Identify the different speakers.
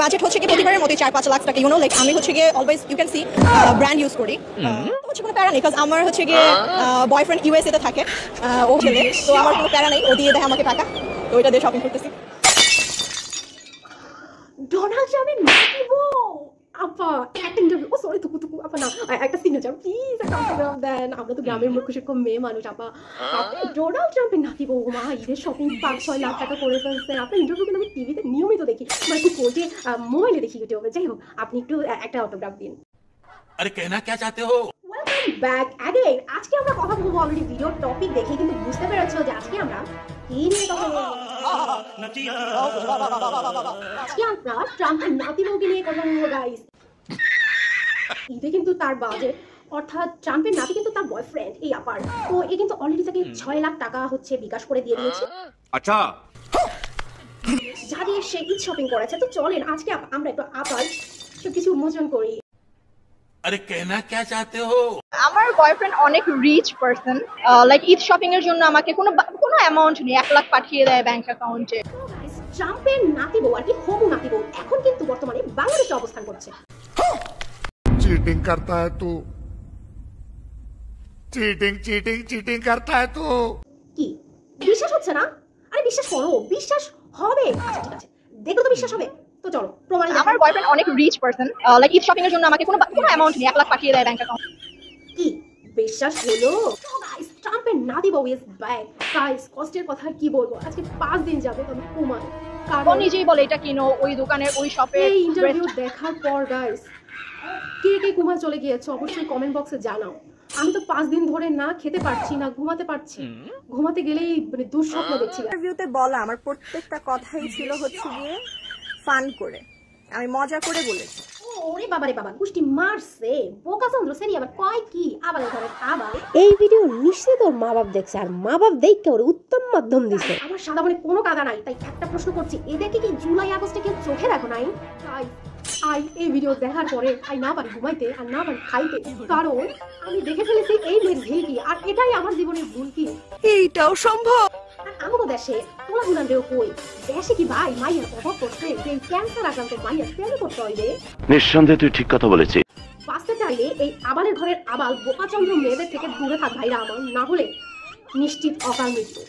Speaker 1: Budget হচ্ছে কি প্রতিবারের মতোই 4-5 লাখ টাকা, লাইক আমি হচ্ছে গিয়ে always you can see brand use করি। হচ্ছে কোনো প্যারা নেই, বিকজ আমার হচ্ছে গিয়ে বয়ফ্রেন্ড ইউএসএ তে থাকে, ও ছেলে, তো আমার কোনো প্যারা নেই, ও দিয়ে দেয় আমাকে টাকা, তো ওইটা দিয়ে শপিং করতেছি।
Speaker 2: ডোনাল্ড ট্রাম্পের নাতিব আপা একটা ইন্টারভিউ, ও সরি তুকু আপা না, একটা সিগনেচার প্লিজ, একটা অটোগ্রাফ দেন। আমরা তো গ্রামের মূর্খ সূক্ষ্ম মেয়ে মানুষ আপা। আপনি ডোনাল্ড ট্রাম্পের নাতিব, মা ঈদের শপিং 5-6 লাখ টাকা করে ফেলছেন। আপনার ইন্টারভিউ কিন্তু আমি টিভিতে নিয়মিত দেখি, মানে খুব কোর্টে মোবাইলে দেখি, ইউটিউবে। যাই হোক, আপনি একটু একটা অটোগ্রাফ দিন।
Speaker 3: আরে कहना क्या चाहते हो?
Speaker 2: Welcome back again. আজকে আমরা কথা বলবো, অলরেডি ভিডিওর টপিক দেখে কিন্তু বুঝতে পেরেছো যে আজকে আমরা কি নিয়ে কথা বলবো। আজকে আমরা ট্রাম্পের নাতিবউকে নিয়ে কথা বলবো গাইস। ঈদে কিন্তু তার বাজেট, অর্থাৎ ট্রাম্পের নাতি কিন্তু তার বয়ফ্রেন্ড এই আপার, তো এ কিন্তু অলরেডি তাকে 6 লাখ টাকা হচ্ছে বিকাশ করে দিয়ে দিয়েছে,
Speaker 3: अच्छा
Speaker 2: যা দিয়ে সে ঈদ শপিং করেছে। তো চলেন আজকে আমরা একটু আপার সবকিছু উন্মোচন করি।
Speaker 3: अरे कहना क्या चाहते हो?
Speaker 1: আমার বয়ফ্রেন্ড অনেক rich person, like Eid shopping এর জন্য আমাকে কোনো অ্যামাউন্ট নেই, 1 লাখ পাঠিয়ে দেয় ব্যাংক অ্যাকাউন্টে।
Speaker 2: ট্রাম্পের নাতিবউ আর কি হবু নাতিবউ এখন কিন্তু বর্তমানে বাংলাদেশে অবস্থান করছে।
Speaker 4: चीटिंग करता है तू, चीटिंग चीटिंग चीटिंग करता है तू।
Speaker 2: কি বিশ্বাস হচ্ছে না? আরে বিশ্বাস করো, বিশ্বাস হবে। আচ্ছা ঠিক আছে, দেখো তো বিশ্বাস হবে। তো চলো প্রমাণ।
Speaker 1: আমার বয়ফ্রেন্ড অনেক rich person, like Eid shopping এর জন্য আমাকে কোনো অ্যামাউন্ট নেই, 1 লাখ পাঠিয়ে দেয় ব্যাংক অ্যাকাউন্ট।
Speaker 2: কি বিশ্বাস হলো? তো গাইস, ট্রাম্পের নাতিবউ ইজ ব্যাক। গাইস, কষ্টের কথা কি বলবো, আজকে 5 দিন যাবে আমি কুমার,
Speaker 1: ও
Speaker 2: কারণ
Speaker 1: নিজেই বলে এটা কিনো, ওই দোকানের ওই শপে।
Speaker 2: এই ইন্টারভিউ দেখার পর গাইস, কে কে কুমার চলে গিয়েছে অবশ্যই কমেন্ট বক্সে জানাও। আমি তো 5 দিন ধরে না খেতে পারছি না ঘুমাতে পারছি, ঘুমাতে গেলেই মানে দুঃস্বপ্ন দেখছি।
Speaker 5: ইন্টারভিউতে বলা আমার প্রত্যেকটা কথাই ছিল হচ্ছে গিয়ে ফান করে, আমি মজা করে বলেছি।
Speaker 2: ওরে বাবারে বাবা, গুষ্টি মারছে বোকা চন্দ্র সেরি, আবার কয় কি আবার ঘরে আবার।
Speaker 6: এই ভিডিও নিশ্চিত ওর মা বাপ দেখছে, আর মা বাপ দেখতে ওর উত্তম মাধ্যম দিছে।
Speaker 2: আমার সাদা মনে কোনো কাদা নাই, তাই একটা প্রশ্ন করছি, এদেরকে কি জুলাই আগস্টে কেউ চোখে দেখো নাই? তাই এই ভিডিও দেখার পরে না পারি ঘুমাইতে আর না পারি খাইতে, কারণ আমি দেখে ফেলেছি এই মেয়ের ভুল কি, আর এটাই আমার জীবনের ভুল কি।
Speaker 5: এইটাও সম্ভব?
Speaker 2: আর আমাকে দেশে তোলা গুলান রেও কই, দেশে কি ভাই মাইয়ার অভাব করছে যে ক্যান্সার আক্রান্ত মাইয়ার প্রেমে করতে হইবে?
Speaker 7: নিঃসন্দেহে তুই ঠিক কথা বলেছিস।
Speaker 2: বাঁচতে চাইলে এই আবালের ঘরের আবাল বোকাচন্দ্র মেয়েদের থেকে দূরে থাক ভাইরা আমার, না হলে নিশ্চিত অকাল মৃত্যু।